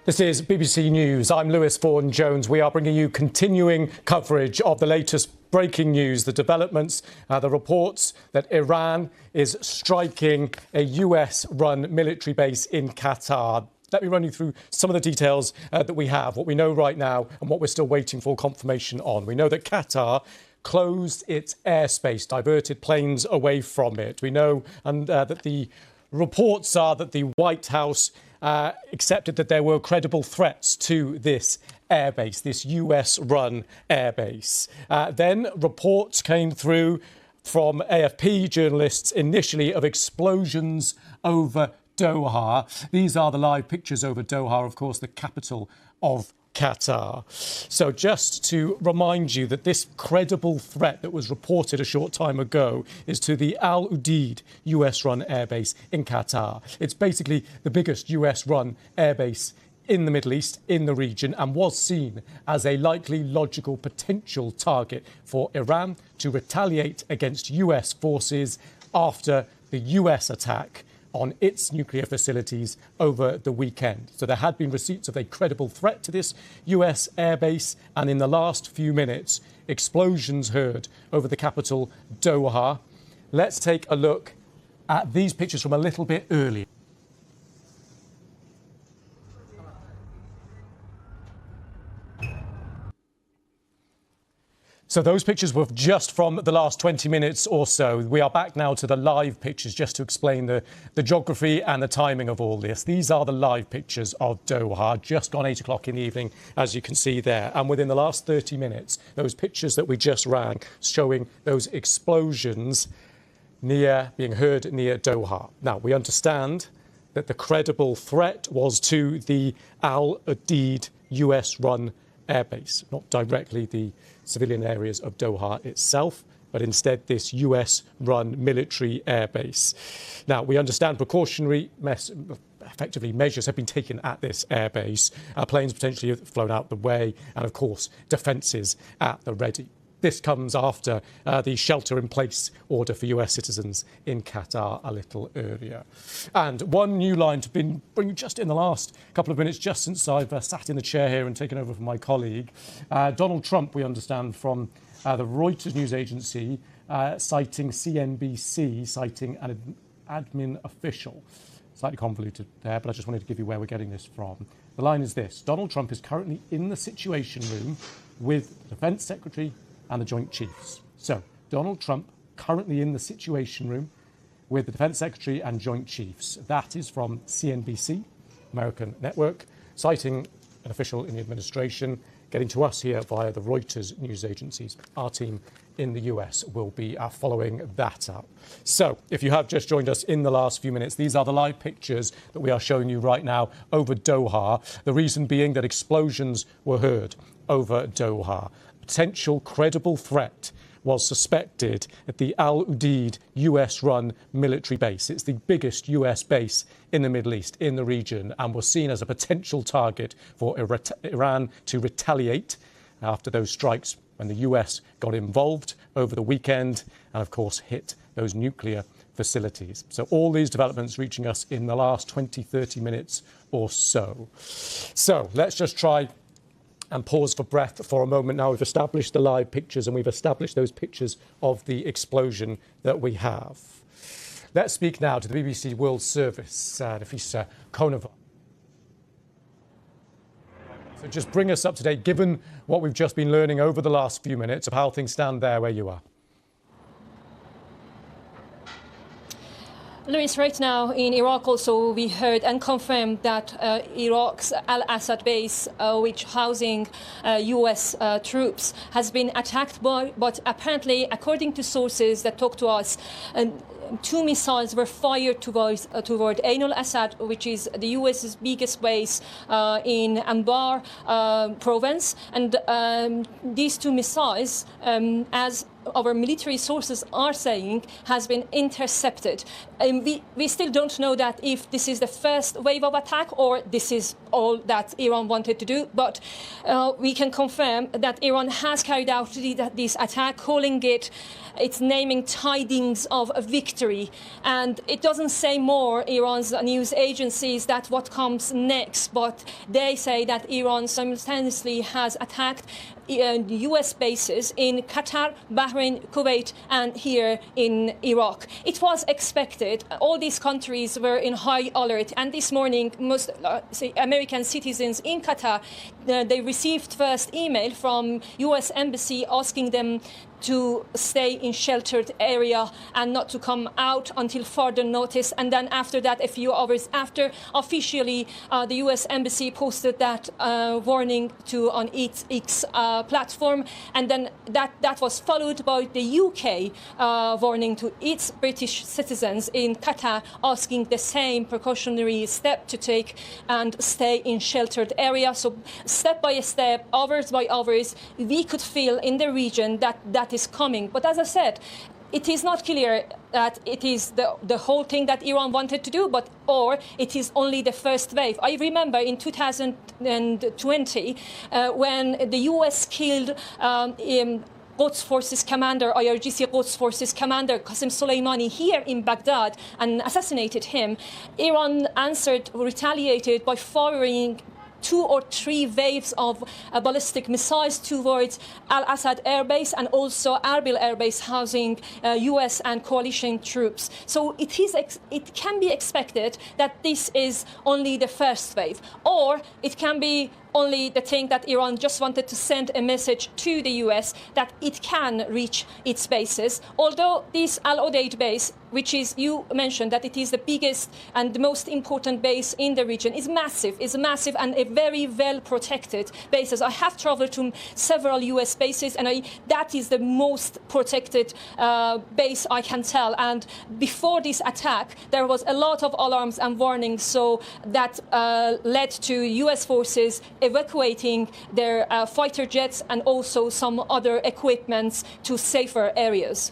This is BBC News. I'm Lewis Vaughan-Jones. We are bringing you continuing coverage of the latest breaking news, the developments, the reports that Iran is striking a US-run military base in Qatar. Let me run you through some of the details that we have, what we know right now and what we're still waiting for confirmation on. We know that Qatar closed its airspace, diverted planes away from it. We know that the reports are that the White House accepted that there were credible threats to this airbase, this US-run airbase. Then reports came through from AFP journalists initially of explosions over Doha. These are the live pictures over Doha, of course, the capital of Qatar. So just to remind you that this credible threat that was reported a short time ago is to the Al Udeid US-run airbase in Qatar. It's basically the biggest US-run airbase in the Middle East, in the region, and was seen as a likely logical potential target for Iran to retaliate against US forces after the US attack on its nuclear facilities over the weekend. So there had been receipts of a credible threat to this US airbase, and in the last few minutes, explosions heard over the capital, Doha. Let's take a look at these pictures from a little bit earlier. So those pictures were just from the last 20 minutes or so. We are back now to the live pictures just to explain the geography and the timing of all this. These are the live pictures of Doha, just gone 8 o'clock in the evening, as you can see there. And within the last 30 minutes, those pictures that we just ran showing those explosions being heard near Doha. Now, we understand that the credible threat was to the Al Udeid US-run airbase, not directly the civilian areas of Doha itself, but instead this US-run military airbase. Now, we understand precautionary measures have been taken at this airbase. Planes potentially have flown out the way, and of course, defences at the ready. This comes after the shelter-in-place order for US citizens in Qatar a little earlier. And one new line to bring you just in the last couple of minutes, just since I've sat in the chair here and taken over from my colleague. Donald Trump, we understand from the Reuters news agency, citing CNBC, citing an admin official. Slightly convoluted there, but I just wanted to give you where we're getting this from. The line is this: Donald Trump is currently in the Situation Room with the Defense Secretary and the Joint Chiefs. So, Donald Trump currently in the Situation Room with the Defense Secretary and Joint Chiefs. That is from CNBC, American network, citing an official in the administration, getting to us here via the Reuters news agencies. Our team in the US will be following that up. So, if you have just joined us in the last few minutes, these are the live pictures that we are showing you right now over Doha. The reason being that explosions were heard over Doha. Potential credible threat was suspected at the Al Udeid US-run military base. It's the biggest US base in the Middle East, in the region, and was seen as a potential target for Iran to retaliate after those strikes when the US got involved over the weekend and, of course, hit those nuclear facilities. So all these developments reaching us in the last 20, 30 minutes or so. So let's just try and pause for breath for a moment. Now we've established the live pictures and we've established those pictures of the explosion that we have. Let's speak now to the BBC World Service, Nafisa Konova. So just bring us up to date, given what we've just been learning over the last few minutes of how things stand there where you are. Luis, right now in Iraq also we heard and confirmed that Iraq's Al-Assad base, which housing US troops, has been attacked but apparently, according to sources that talk to us, 2 missiles were fired toward Ain al-Assad, which is the US's biggest base in Anbar province. And these 2 missiles, as our military sources are saying has been intercepted. We still don't know that if this is the first wave of attack or this is all that Iran wanted to do, but we can confirm that Iran has carried out this attack, calling it, it's naming tidings of a victory. And it doesn't say more, Iran's news agencies, that what comes next, but they say that Iran simultaneously has attacked US bases in Qatar, Bahrain, Kuwait, and here in Iraq. It was expected. All these countries were in high alert. And this morning, most American citizens in Qatar, they received first email from US embassy asking them to stay in sheltered area and not to come out until further notice. And then after that, a few hours after, officially, the US embassy posted that warning on its X platform. And then that was followed by the UK warning to its British citizens in Qatar, asking the same precautionary step to take and stay in sheltered area. So step by step, hours by hours, we could feel in the region that is coming. But as I said, it is not clear that it is the whole thing that Iran wanted to do, or it is only the first wave. I remember in 2020 when the US killed Quds Forces commander, IRGC Quds Forces commander Qasem Soleimani here in Baghdad and assassinated him. Iran retaliated by firing 2 or 3 waves of ballistic missiles towards Al-Assad Air Base and also Erbil Air Base housing US and coalition troops. So it can be expected that this is only the first wave, or it can be only the thing that Iran just wanted to send a message to the US that it can reach its bases. Although this Al-Udeid base, which is, you mentioned that it is the biggest and the most important base in the region, is massive and a very well protected bases. I have traveled to several US bases and that is the most protected base I can tell. And before this attack, there was a lot of alarms and warnings, so that led to US forces evacuating their fighter jets and also some other equipments to safer areas.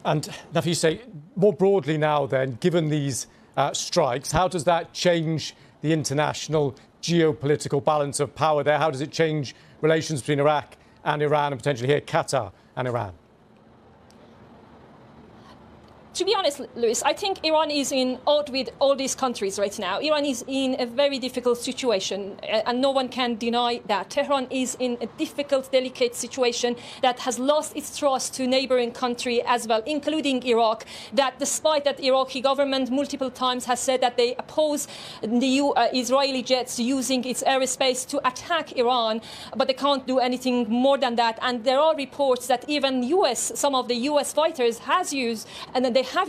And Nafisa, more broadly now then, given these strikes, how does that change the international geopolitical balance of power there? How does it change relations between Iraq and Iran and potentially here Qatar and Iran? To be honest, Lewis, I think Iran is in odd with all these countries right now. Iran is in a very difficult situation, and no one can deny that. Tehran is in a difficult, delicate situation that has lost its trust to neighboring country as well, including Iraq, that despite that Iraqi government multiple times has said that they oppose the Israeli jets using its airspace to attack Iran, but they can't do anything more than that. And there are reports that even some of the US fighters have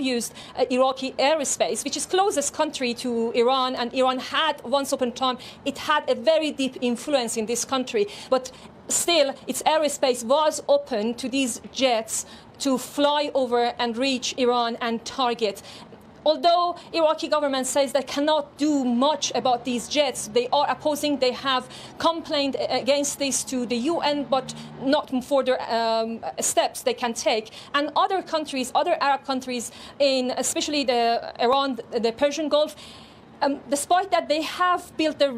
used Iraqi airspace, which is closest country to Iran, and Iran had once upon a time, it had a very deep influence in this country, but still its airspace was open to these jets to fly over and reach Iran and target. Although Iraqi government says they cannot do much about these jets, they are opposing, they have complained against this to the UN, but not further steps they can take. And other countries, other Arab countries, especially around the Persian Gulf, despite that they have built a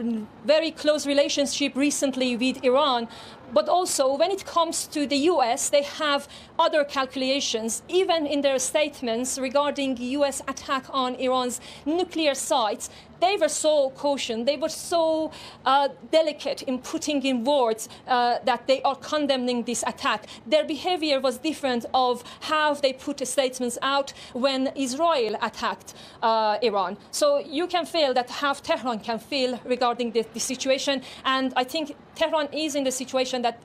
very close relationship recently with Iran, but also when it comes to the US, they have other calculations, even in their statements regarding US attack on Iran's nuclear sites. They were so cautious, they were so delicate in putting in words that they are condemning this attack. Their behavior was different of how they put statements out when Israel attacked Iran. So you can feel that how Tehran can feel regarding the situation. And I think Tehran is in the situation that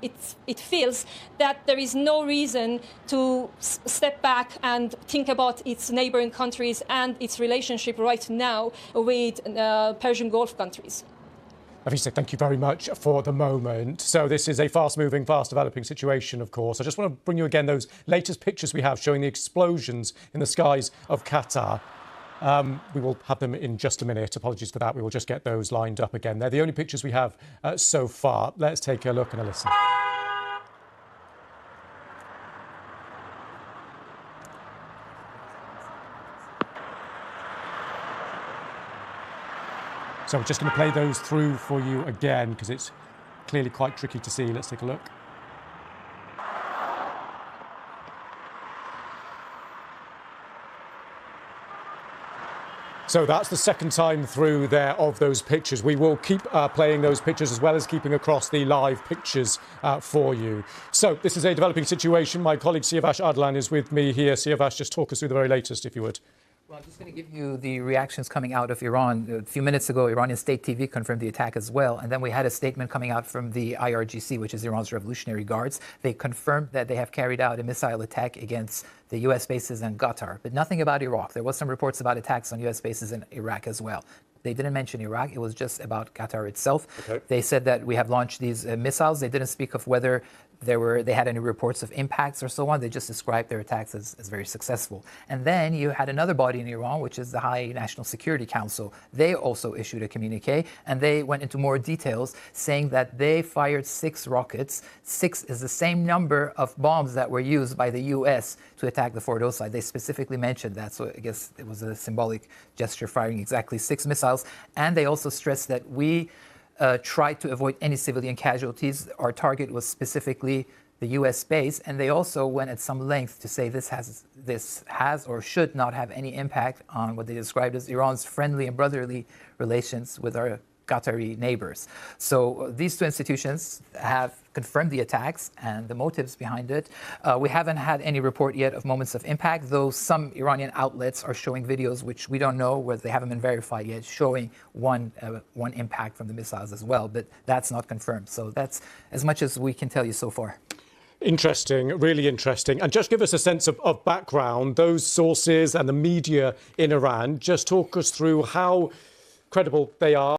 it feels that there is no reason to step back and think about its neighboring countries and its relationship right now with Persian Gulf countries. Nafisa, thank you very much for the moment. So this is a fast-moving, fast-developing situation, of course. I just want to bring you again those latest pictures we have showing the explosions in the skies of Qatar. We will have them in just a minute. Apologies for that. We will just get those lined up again. They're the only pictures we have so far. Let's take a look and a listen. So I'm just going to play those through for you again because it's clearly quite tricky to see. Let's take a look. So that's the second time through there of those pictures. We will keep playing those pictures as well as keeping across the live pictures for you. So this is a developing situation. My colleague Siavash Adlan is with me here. Siavash, just talk us through the very latest, if you would. Well, I'm just going to give you the reactions coming out of Iran. A few minutes ago, Iranian state TV confirmed the attack as well. And then we had a statement coming out from the IRGC, which is Iran's Revolutionary Guards. They confirmed that they have carried out a missile attack against the U.S. bases in Qatar, but nothing about Iraq. There was some reports about attacks on U.S. bases in Iraq as well. They didn't mention Iraq. It was just about Qatar itself. Okay. They said that we have launched these missiles. They didn't speak of whether they had any reports of impacts or so on. They just described their attacks as very successful. And then you had another body in Iran, which is the High National Security Council. They also issued a communique, and they went into more details, saying that they fired 6 rockets. 6 is the same number of bombs that were used by the U.S. to attack the Fort Osai. They specifically mentioned that, so I guess it was a symbolic gesture, firing exactly 6 missiles. And they also stressed that we tried to avoid any civilian casualties. Our target was specifically the U.S. base, and they also went at some length to say this has or should not have any impact on what they described as Iran's friendly and brotherly relations with our Qatari neighbors. So these two institutions have confirmed the attacks and the motives behind it. We haven't had any report yet of moments of impact, though some Iranian outlets are showing videos, which we don't know whether they haven't been verified yet, showing one impact from the missiles as well, but that's not confirmed. So that's as much as we can tell you so far. Interesting, really interesting. And just give us a sense of background, those sources and the media in Iran. Just talk us through how credible they are.